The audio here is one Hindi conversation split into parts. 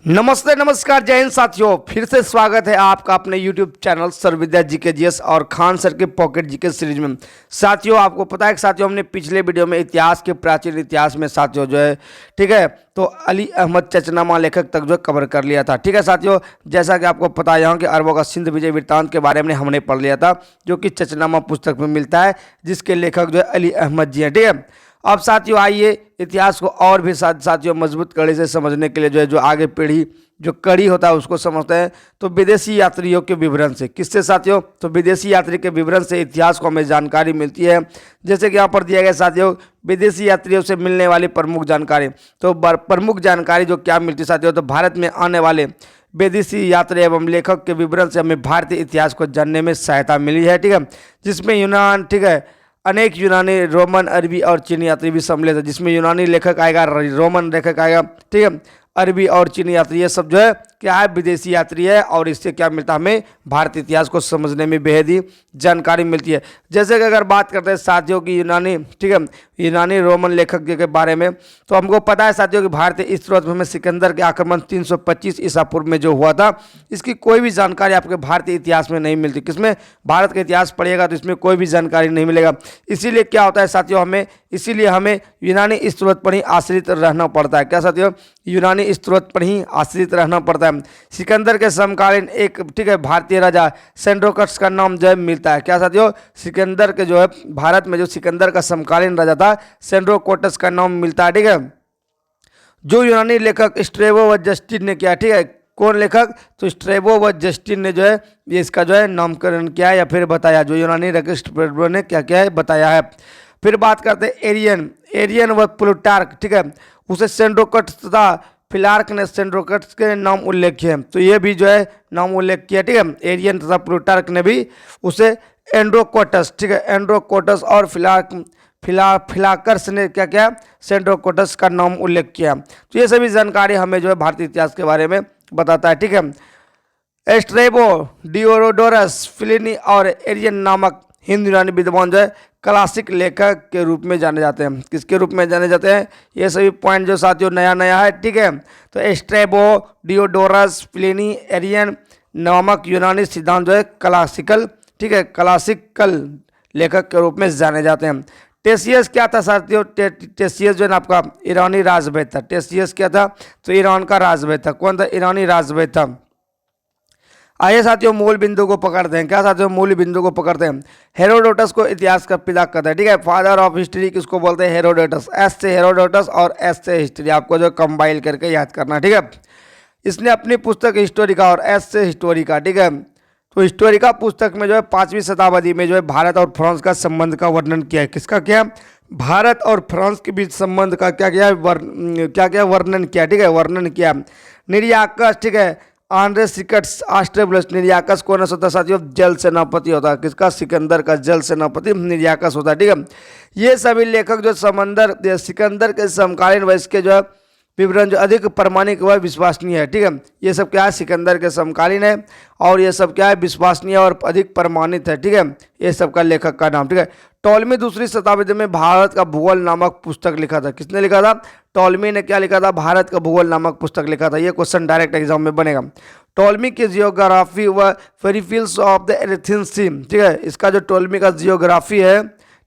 नमस्ते नमस्कार जय हिंद साथियों, फिर से स्वागत है आपका अपने YouTube चैनल सर्वविद्या जीके जीएस और खान सर के पॉकेट जीके सीरीज में। साथियों आपको पता है कि साथियों हमने पिछले वीडियो में इतिहास के प्राचीन इतिहास में साथियों जो है ठीक है तो अली अहमद चचनामा लेखक तक जो कवर कर लिया था। ठीक है साथियों, जैसा कि आपको पता है कि अरबों का सिंध विजय वृत्तांत के बारे में हमने पढ़ लिया था, जो कि चचनामा पुस्तक में मिलता है, जिसके लेखक जो है अली अहमद जी हैं। ठीक है, अब साथियों आइए इतिहास को और भी साथियों मजबूत कड़ी से समझने के लिए जो आगे पीढ़ी जो कड़ी होता है उसको समझते हैं। तो विदेशी यात्रियों के विवरण से, किससे साथियों, तो विदेशी यात्री के विवरण से इतिहास को हमें जानकारी मिलती है। जैसे कि यहाँ पर दिया गया साथियों, विदेशी यात्रियों से मिलने वाली प्रमुख जानकारी। तो प्रमुख जानकारी जो क्या मिलती है साथियों, तो भारत में आने वाले विदेशी यात्री एवं लेखक के विवरण से हमें भारतीय इतिहास को जानने में सहायता मिली है। ठीक है, जिसमें यूनान, ठीक है, अनेक यूनानी, रोमन, अरबी और चीनी यात्री भी सम्मिलित है, जिसमें यूनानी लेखक आएगा, रोमन लेखक आएगा, ठीक है, अरबी और चीनी यात्री, ये सब जो है क्या है, विदेशी यात्री है। और इससे क्या मिलता है, हमें भारतीय इतिहास को समझने में बेहद ही जानकारी मिलती है। जैसे कि अगर बात करते हैं साथियों की यूनानी, ठीक है, यूनानी रोमन लेखक के बारे में, तो हमको पता है साथियों कि भारतीय स्रोत में सिकंदर के आक्रमण 325 ईसा पूर्व में जो हुआ था, इसकी कोई भी जानकारी आपके भारतीय इतिहास में नहीं मिलती। किसमें, भारत का इतिहास पढ़िएगा तो इसमें कोई भी जानकारी नहीं मिलेगा। इसीलिए क्या होता है साथियों, इसीलिए हमें यूनानी स्रोत पर ही आश्रित रहना पड़ता है। क्या साथियों, यूनानी स्रोत पर ही आश्रित रहना पड़ता है। सिकंदर के समकालीन एक, ठीक है, भारतीय राजा सेंड्रोकट्स का नाम जो है मिलता है। क्या साथियों, सिकंदर के जो है भारत में जो सिकंदर का समकालीन राजा था सेंड्रोकोटस का नाम मिलता है। ठीक है, जो यूनानी लेखक स्ट्रेबो व जस्टिन ने किया। ठीक है, कौन लेखक, तो स्ट्रेबो व जस्टिन ने जो है ये इसका जो है नामकरण किया है या फिर बताया, जो यूनानी लेखक स्ट्रेबो ने क्या किया है, बताया है। फिर बात करते हैं एरियन व प्लूटार्क, ठीक है, उसे सेंड्रोकट्स तथा फिलार्क ने सेंड्रोकट्स के नाम उल्लेख किए, तो ये भी जो है नाम उल्लेख किया। ठीक है, एरियन तथा प्लूटार्क ने भी उसे एंड्रोकोटस, ठीक है, एंड्रोकोटस और फिलाकर्स ने क्या किया, सेंड्रोकोटस का नाम उल्लेख किया। तो ये सभी जानकारी हमें जो है भारतीय इतिहास के बारे में बताता है। ठीक है, एस्ट्रेबो, डियोडोरस, प्लिनी और एरियन नामक हिंदू यूनानी विद्वान जो है क्लासिक लेखक के रूप में जाने जाते हैं। किसके रूप में जाने जाते हैं, ये सभी पॉइंट जो साथियों नया नया है। ठीक है, तो एस्ट्रेबो, डियोडोरस, प्लिनी, एरियन नामक यूनानी सिद्धांत जो है क्लासिकल, ठीक है, क्लासिकल लेखक के रूप में जाने जाते हैं। टेसियस क्या था साथियों, टेसियस जो है ना आपका ईरानी राजवैद था। टेसियस क्या था, तो ईरान का राजवैद था। कौन था, ईरानी राजवैद था। आइए साथियों मूल बिंदु को पकड़ते हैं। क्या साथियों, मूल बिंदु को पकड़ते हैं। हेरोडोटस को इतिहास का पिता कहते हैं। ठीक है, फादर ऑफ हिस्ट्री किसको बोलते हैं, हेरोडोटस। एस से हेरोडोटस और एस से हिस्ट्री, आपको जो कंबाइल करके याद करना। ठीक है, इसने अपनी पुस्तक हिस्टोरिका और एस से हिस्टोरिका, ठीक है, तो हिस्टोरिका पुस्तक में जो है 5वीं शताब्दी में जो है भारत और फ्रांस का संबंध का वर्णन किया है। किसका किया, भारत और फ्रांस के बीच संबंध का क्या किया, क्या वर्णन किया। ठीक है, वर्णन किया। निर्याकस, ठीक है, आंद्रे सिकट्स आस्ट्रेबुलस, निर्याकस कौन होता है साथियों, जल सेनापति होता है। किसका, सिकंदर का जल सेनापति निर्याकस होता है। ठीक है, ये सभी लेखक जो सिकंदर के समकालीन वयस्क के जो है विवरण जो अधिक प्रमाणिक व विश्वसनीय है। ठीक है, ये सब क्या है, सिकंदर के समकालीन है और ये सब क्या है, विश्वसनीय और अधिक प्रमाणित है। ठीक है, ये सब का लेखक का नाम। ठीक है, टॉलमी 2री शताब्दी में भारत का भूगोल नामक पुस्तक लिखा था। किसने लिखा था, टॉलमी ने क्या लिखा था, भारत का भूगोल नामक पुस्तक लिखा था। ये क्वेश्चन डायरेक्ट एग्जाम में बनेगा। टॉलमी की जियोग्राफी व पेरिफेरल्स ऑफ द एरेथियन सी, ठीक है, इसका जो टॉलमी का जियोग्राफी है,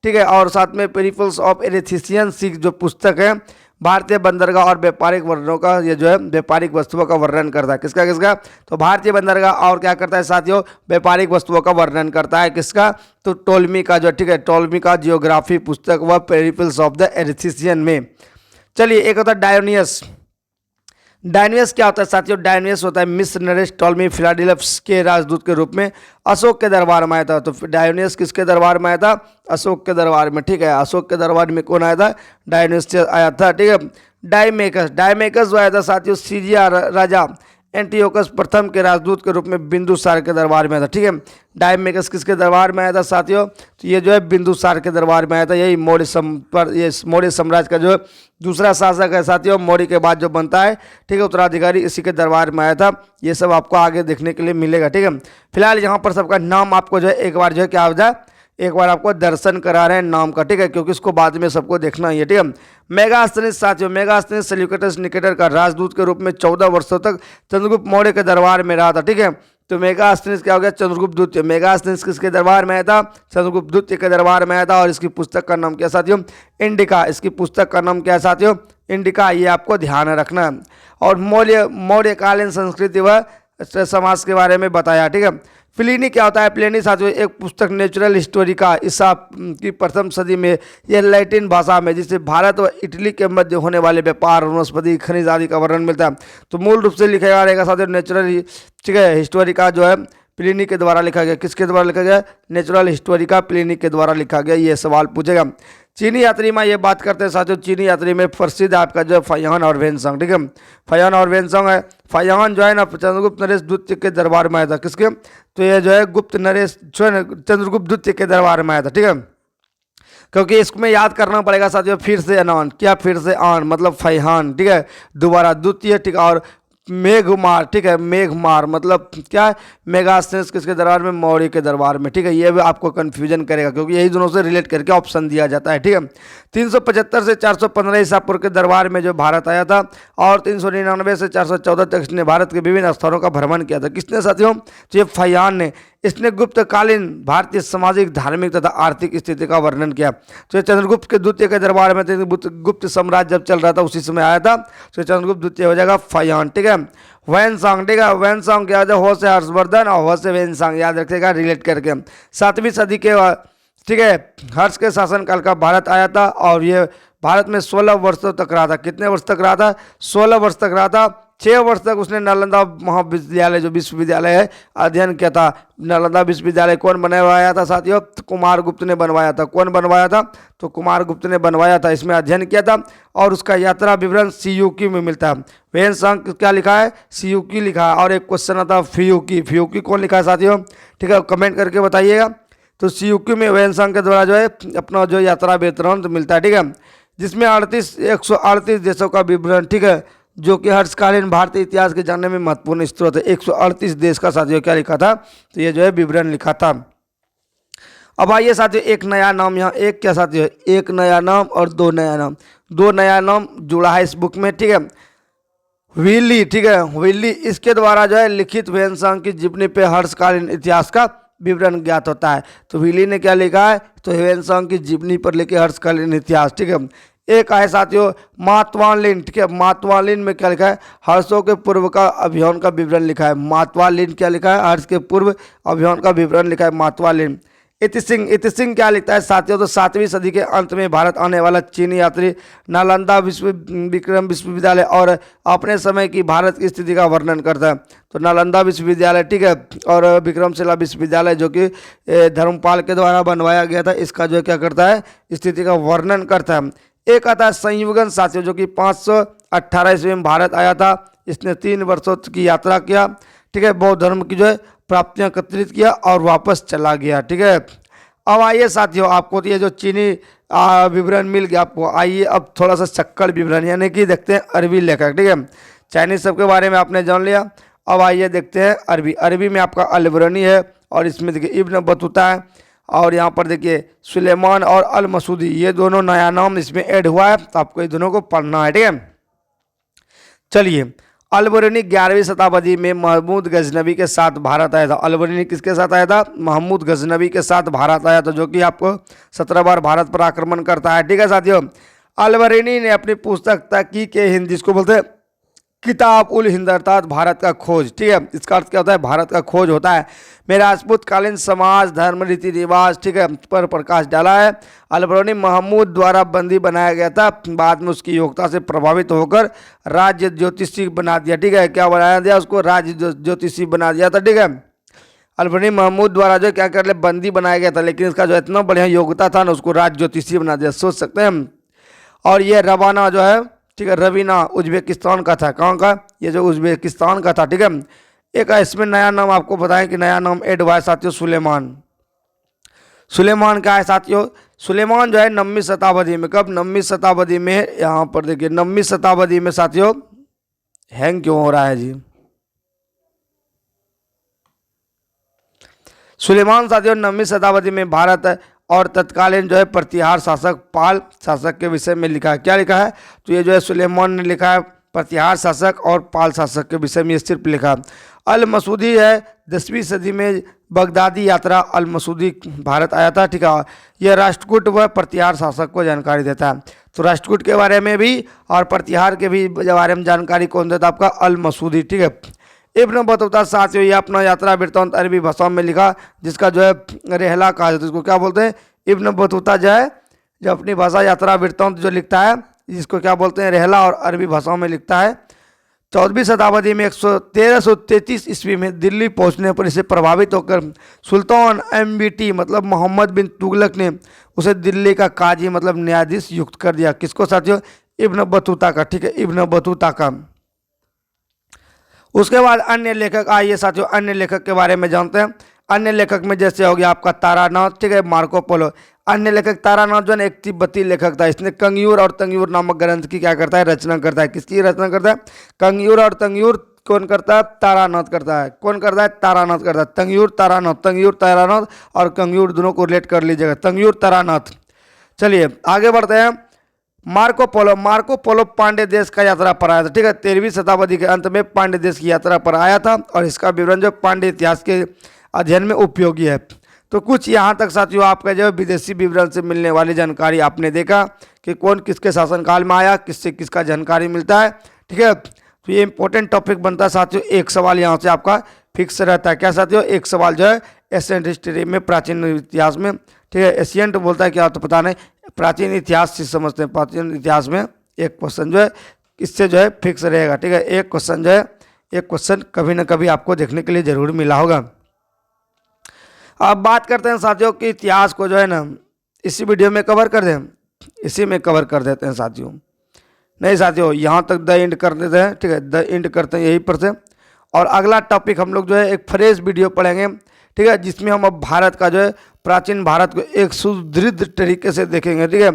ठीक है, और साथ में पेरिफेरल्स ऑफ एरेथियन सी जो पुस्तक है, भारतीय बंदरगाह और व्यापारिक वर्णों का, ये जो है व्यापारिक वस्तुओं का वर्णन करता है। किसका किसका, तो भारतीय बंदरगाह और क्या करता है साथियों, व्यापारिक वस्तुओं का वर्णन करता है। किसका, तो टॉलमी का जो, ठीक है, टॉलमी का जियोग्राफी पुस्तक व पेरिफेरल्स ऑफ द एरेथियन में। चलिए एक होता है डायोनियस। डायनियस क्या होता है साथियों, डायनियस होता है मिस्र नरेश टॉलमी फिलाडेल्फस के राजदूत के रूप में अशोक के दरबार में आया था। तो डायनियस किसके दरबार में आया था, अशोक के दरबार में। ठीक है, अशोक के दरबार में कौन आया था, डायनियस आया था। ठीक है, डायमेकस जो आया था साथियों सीरिया राजा एंटियोकस प्रथम के राजदूत के रूप में बिंदुसार के दरबार में आया था। ठीक है, डायमेकस किसके दरबार में आया था साथियों, तो ये जो है बिंदुसार के दरबार में आया था। यही मौर्य साम्राज्य का जो दूसरा शासक है साथियों, मौर्य के बाद जो बनता है, ठीक है, उत्तराधिकारी, इसी के दरबार में आया था। ये सब आपको आगे देखने के लिए मिलेगा। ठीक है, फिलहाल यहाँ पर सबका नाम आपको जो है एक बार जो है क्या हो जाए, एक बार आपको दर्शन करा रहे हैं नाम का, ठीक है, क्योंकि इसको बाद में सबको देखना ही है, ठीक है। मेगास्थनीज साथियों, मेगास्थनीज सेल्यूकस निकेटर का राजदूत के रूप में 14 वर्षों तक चंद्रगुप्त मौर्य के दरबार में रहा था, ठीक है। तो मेगास्थनीज क्या हो गया, चंद्रगुप्त द्वितीय। मेगास्थनीज किसके दरबार में आया था, चंद्रगुप्त द्वितीय के दरबार में आया था। और इसकी पुस्तक का नाम क्या साथियों, इंडिका। इसकी पुस्तक का नाम क्या है साथियों, इंडिका। ये आपको ध्यान रखना है। और मौर्यकालीन संस्कृति व समाज के बारे में बताया, ठीक है। प्लिनी क्या होता है, प्लिनी साथियों एक पुस्तक नेचुरल हिस्टोरी का ईसा की प्रथम सदी में, यह लैटिन भाषा में, जिससे भारत व इटली के मध्य होने वाले व्यापार, वनस्पति, खनिज आदि का वर्णन मिलता है। तो मूल रूप से लिखा रहेगा साथियों नेचुरल, ठीक है, हिस्टोरी का जो है प्लिनी के द्वारा लिखा गया। किसके द्वारा लिखा गया, नेचुरल हिस्टोरी का प्लिनी के द्वारा लिखा गया। ये सवाल पूछेगा। चीनी यात्री में ये बात करते हैं साथियों, चीनी यात्री में प्रसिद्ध आपका जो फाह्यान और वेनसंग, ठीक है। फाह्यान और वेनसंग है। फाह्यान जो है ना चंद्रगुप्त नरेश द्वितीय के दरबार में आया था। किसके, तो ये जो है गुप्त नरेश चंद्रगुप्त द्वितीय के दरबार में आया था, ठीक है। क्योंकि इसमें याद करना पड़ेगा साथियों, फिर से अनान क्या, फिर से आन मतलब फाह्यान, ठीक है, दोबारा द्वितीय, ठीक है। और मेघमार, ठीक है, मेघमार मतलब क्या है, मेगास्थनीज किसके दरबार में, मौर्य के दरबार में, ठीक है। ये भी आपको कंफ्यूजन करेगा क्योंकि यही दोनों से रिलेट करके ऑप्शन दिया जाता है, ठीक है। 375 से 415 ईसा पूर्व के दरबार में जो भारत आया था, और 399 से 414 तक इसने भारत के विभिन्न स्थानों का भ्रमण किया था। किसने साथियों, तो ये फाह्यान ने। इसने गुप्तकालीन भारतीय सामाजिक, धार्मिक तथा आर्थिक स्थिति का वर्णन किया। तो चंद्रगुप्त के द्वितीय के दरबार में गुप्त साम्राज्य जब चल रहा था उसी समय आया था, तो चंद्रगुप्त द्वितीय हो जाएगा फाह्यान, ठीक है। वैनसांग, ठीक है, वैनसांग क्या हो से हर्षवर्धन और हो से वैनसांग, याद रखिएगा रिलेट करके। 7वीं सदी के, ठीक है, हर्ष के शासनकाल का भारत आया था। और ये भारत में 16 वर्षों तक रहा था। कितने वर्ष तक रहा था, 16 वर्ष तक रहा था। 6 वर्ष तक उसने नालंदा महाविद्यालय जो विश्वविद्यालय है अध्ययन किया था। नालंदा विश्वविद्यालय कौन बनवाया था साथियों, तो कुमार गुप्त ने बनवाया था। कौन बनवाया था, तो कुमार गुप्त ने बनवाया था। इसमें अध्ययन किया था। और उसका यात्रा विवरण सीयूकी में मिलता है। वेनसांग क्या लिखा है, सीयूकी लिखा है। और एक क्वेश्चन आता है फियूकी, फियूकी कौन लिखा है साथियों, ठीक है, कमेंट करके बताइएगा। तो सीयूकी में वेनसांग के द्वारा जो है अपना जो यात्रा विवरण तो मिलता है, ठीक है, जिसमें 138 देशों का विवरण, ठीक है, जो कि हर्षकालीन भारतीय इतिहास के जानने में महत्वपूर्ण स्रोत है। 138 देश का साथियों क्या लिखा था, तो ये जो है विवरण लिखा था। अब आइए साथियों एक नया नाम, यहाँ एक क्या साथियों, एक नया नाम और दो नया नाम, दो नया नाम जुड़ा है इस बुक में, ठीक है। विली, ठीक है, विली, इसके द्वारा जो है लिखित वेनसांग की जीवनी पे हर्षकालीन इतिहास का विवरण ज्ञात होता है। तो विली ने क्या लिखा है, तो वेनसांग की जीवनी पर लिखे हर्षकालीन इतिहास, ठीक है। एक है साथियों मातवालिन, ठीक है, मातवालिन में क्या लिखा है, हर्षों के पूर्व का अभियान का विवरण लिखा है। मातवालिन क्या लिखा है, हर्ष के पूर्व अभियान का विवरण लिखा है मातवालिन। इतिसिंह क्या लिखता है साथियों, तो 7वीं सदी के अंत में भारत आने वाला चीनी यात्री नालंदा विक्रम विश्वविद्यालय और अपने समय की भारत की स्थिति का वर्णन करता है। तो नालंदा विश्वविद्यालय, ठीक है, और विक्रमशिला विश्वविद्यालय जो कि धर्मपाल के द्वारा बनवाया गया था, इसका जो क्या करता है, स्थिति का वर्णन करता है। एक आता है संयुगन साथियों, जो कि 518 ईस्वी में भारत आया था। इसने 3 वर्षों की यात्रा किया, ठीक है, बौद्ध धर्म की जो है प्राप्तियां एकत्रित किया और वापस चला गया, ठीक है। अब आइए साथियों आपको तो ये जो चीनी विवरण मिल गया आपको, आइए अब थोड़ा सा चक्कर विवरण यानी कि देखते हैं अरबी लेखक, ठीक है। चाइनीज सब के बारे में आपने जान लिया। अब आइए देखते हैं अरबी। अरबी में आपका अलबरनी है और इसमें देखिए इब्न बतूता है और यहाँ पर देखिए सुलेमान और अल मसूदी, ये दोनों नया नाम इसमें ऐड हुआ है, तो आपको ये दोनों को पढ़ना है, ठीक है। चलिए, अलबरनी 11वीं शताब्दी में महमूद गजनबी के साथ भारत आया था। अलबरनी किसके साथ आया था, महमूद गजनबी के साथ भारत आया था, जो कि आपको 17 बार भारत पर आक्रमण करता है, ठीक है साथियों। अलबरनी ने अपनी पुस्तक तहकीक हिंद, जिसको बोलते हैं किताब उल हिंद अर्थात भारत का खोज, ठीक है, इसका अर्थ क्या होता है, भारत का खोज होता है, में राजपूतकालीन समाज, धर्म, रीति रिवाज, ठीक है, पर प्रकाश डाला है। अलबरनी महमूद द्वारा बंदी बनाया गया था, बाद में उसकी योग्यता से प्रभावित होकर राज्य ज्योतिषी बना दिया, ठीक है, क्या बनाया दिया उसको, राज्य ज्योतिषी बना दिया था, ठीक है। अलबरनी महमूद द्वारा जो क्या कर ले बंदी बनाया गया था, लेकिन इसका जो इतना बढ़िया योग्यता था ना, उसको राज्य ज्योतिषी बना दिया, सोच सकते हैं हम। और ये रवाना जो है, ठीक है, रवीना उज्बेकिस्तान का था, कहाँ का, ये जो उज्बेकिस्तान का था, ठीक है। एक इसमें नया नाम आपको बताएं कि नया नाम ऐड हुआ है साथियों, सुलेमान। सुलेमान क्या है साथियों, सुलेमान जो है 9वीं शताब्दी में, कब, 9वीं शताब्दी में, यहाँ पर देखिए 9वीं शताब्दी में साथियों, हैंग क्यों हो रहा है जी, सुलेमान साथियों 9वीं शताब्दी में भारत और तत्कालीन जो है प्रतिहार शासक पाल शासक के विषय में लिखा है। क्या लिखा है? तो ये जो है सुलेमान ने लिखा है प्रतिहार शासक और पाल शासक के विषय में सिर्फ लिखा। अल मसूदी है 10वीं सदी में बगदादी यात्रा अल मसूदी भारत आया था। ठीक है, यह राष्ट्रकूट व प्रतिहार शासक को जानकारी देता है। तो राष्ट्रकूट के बारे में भी और प्रतिहार के भी बारे में जानकारी कौन देता है? आपका अल मसूदी। ठीक है, इब्न बतूता साथियों ये अपना यात्रा वृत्तांत अरबी भाषा में लिखा, जिसका जो है रेहला कहा जाता है। इसको क्या बोलते हैं? इब्न बतूता जो है जो अपनी भाषा यात्रा वृत्तांत जो लिखता है, जिसको क्या बोलते हैं? रेहला, और अरबी भाषाओं में लिखता है। 14वीं शताब्दी में 1333 ईस्वी में दिल्ली पहुंचने पर इसे प्रभावित होकर सुल्तान MBT मतलब मोहम्मद बिन तुगलक ने उसे दिल्ली का काजी मतलब न्यायाधीश युक्त कर दिया। किसको साथियों? इब्न बतूता का। ठीक है, इब्न बतूता का। उसके बाद अन्य लेखक, आइए साथियों अन्य लेखक के बारे में जानते हैं। अन्य लेखक में जैसे हो गया आपका तारानाथ, ठीक है, मार्को पोलो। अन्य लेखक तारानाथ जो है एक तिब्बती लेखक था। इसने कंगयूर और तंगयूर नामक ग्रंथ की क्या करता है? रचना करता है। किसकी रचना करता है? कंगयूर और तंगयूर कौन करता है? तारानाथ करता है। कौन करता है? तारानाथ करता है। तंगयूर तारानाथ और कंगयूर दोनों को रिलेट कर लीजिएगा, तंगयूर तारानाथ। चलिए आगे बढ़ते हैं। मार्को पोलो पांड्य देश का यात्रा पर आया था। ठीक है, 13वीं शताब्दी के अंत में पांड्य देश की यात्रा पर आया था और इसका विवरण जो पांड्य इतिहास के अध्ययन में उपयोगी है। तो कुछ यहाँ तक साथियों आपका जो विदेशी विवरण से मिलने वाली जानकारी आपने देखा कि कौन किसके शासनकाल में आया, किससे किसका जानकारी मिलता है। ठीक है, तो ये इंपॉर्टेंट टॉपिक बनता है साथियों। एक सवाल यहाँ से आपका फिक्स रहता है। क्या साथियों? एक सवाल जो है एशियंट हिस्ट्री में, प्राचीन इतिहास में। ठीक है, एशियंट बोलता है क्या तो पता नहीं, प्राचीन इतिहास से समझते हैं। प्राचीन इतिहास में एक क्वेश्चन जो है इससे जो है फिक्स रहेगा। ठीक है, एक क्वेश्चन जो है एक क्वेश्चन कभी ना कभी आपको देखने के लिए जरूर मिला होगा। अब बात करते हैं साथियों कि इतिहास को जो है ना इसी वीडियो में कवर कर दें, इसी में कवर कर देते हैं साथियों। नहीं साथियों, यहाँ तक द एंड कर देते हैं। ठीक है, द एंड करते हैं यहीं पर से। और अगला टॉपिक हम लोग जो है एक फ्रेश वीडियो पढ़ेंगे। ठीक है, जिसमें हम अब भारत का जो है प्राचीन भारत को एक सुदृढ़ तरीके से देखेंगे। ठीक है,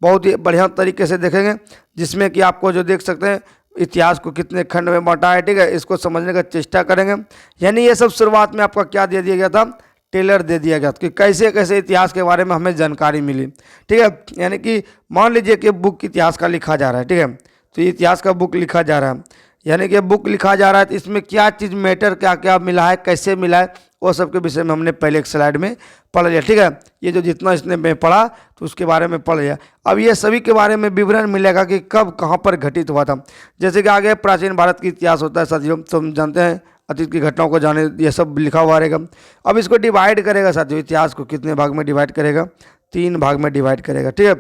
बहुत ही बढ़िया तरीके से देखेंगे, जिसमें कि आपको जो देख सकते हैं इतिहास को कितने खंड में बांटा है। ठीक है, इसको समझने का चेष्टा करेंगे। यानी ये सब शुरुआत में आपका क्या दे दिया गया था? टेलर दे दिया गया कि कैसे कैसे इतिहास के बारे में हमें जानकारी मिली। ठीक है, यानी कि मान लीजिए कि बुक इतिहास का लिखा जा रहा है। ठीक है, तो ये इतिहास का बुक लिखा जा रहा है, यानी कि बुक लिखा जा रहा है, तो इसमें क्या चीज़ मैटर क्या क्या मिला है, कैसे मिला है, वो सब के विषय में हमने पहले एक स्लाइड में पढ़ लिया। ठीक है, ये जो जितना इसने में पढ़ा तो उसके बारे में पढ़ लिया। अब ये सभी के बारे में विवरण मिलेगा कि कब कहाँ पर घटित हुआ था। जैसे कि आगे प्राचीन भारत की इतिहास होता है साथियों, तो हम जानते हैं अतीत की घटनाओं को जाने, ये सब लिखा हुआ रहेगा। अब इसको डिवाइड करेगा साथियों, इतिहास को कितने भाग में डिवाइड करेगा? 3 भाग में डिवाइड करेगा। ठीक है,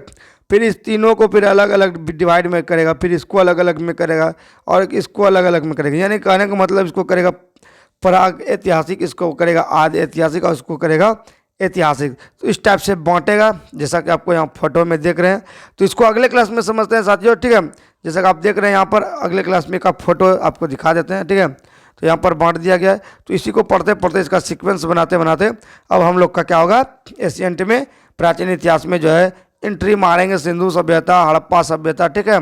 फिर इस तीनों को फिर अलग अलग डिवाइड में करेगा, फिर इसको अलग अलग में करेगा और इसको अलग अलग में करेगा। यानी कहने का मतलब इसको करेगा प्राग ऐतिहासिक, इसको करेगा आदि ऐतिहासिक और इसको करेगा ऐतिहासिक। तो इस टाइप से बांटेगा, जैसा कि आपको यहाँ फोटो में देख रहे हैं। तो इसको अगले क्लास में समझते हैं साथियों। ठीक है, जैसा कि आप देख रहे हैं यहाँ पर अगले क्लास में का फोटो आपको दिखा देते हैं। ठीक है, तो यहाँ पर बांट दिया गया है। तो इसी को पढ़ते पढ़ते इसका सीक्वेंस बनाते बनाते अब हम लोग का क्या होगा? एशियंट में प्राचीन इतिहास में जो है एंट्री मारेंगे सिंधु सभ्यता, हड़प्पा सभ्यता। ठीक है,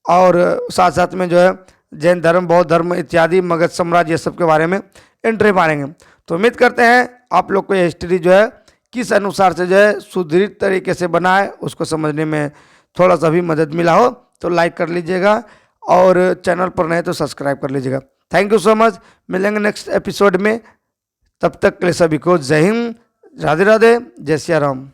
और साथ साथ में जो है जैन धर्म, बौद्ध धर्म इत्यादि, मगध साम्राज्य, ये सब के बारे में एंट्री मारेंगे। तो उम्मीद करते हैं आप लोग को ये हिस्ट्री जो है किस अनुसार से जो है सुदृढ़ तरीके से बना है उसको समझने में थोड़ा सा भी मदद मिला हो तो लाइक कर लीजिएगा और चैनल पर नए तो सब्सक्राइब कर लीजिएगा। Thank you so much. मिलेंगे नेक्स्ट एपिसोड में, तब तक के लिए सभी को जय हिंद, राधे राधे, जय सिया राम।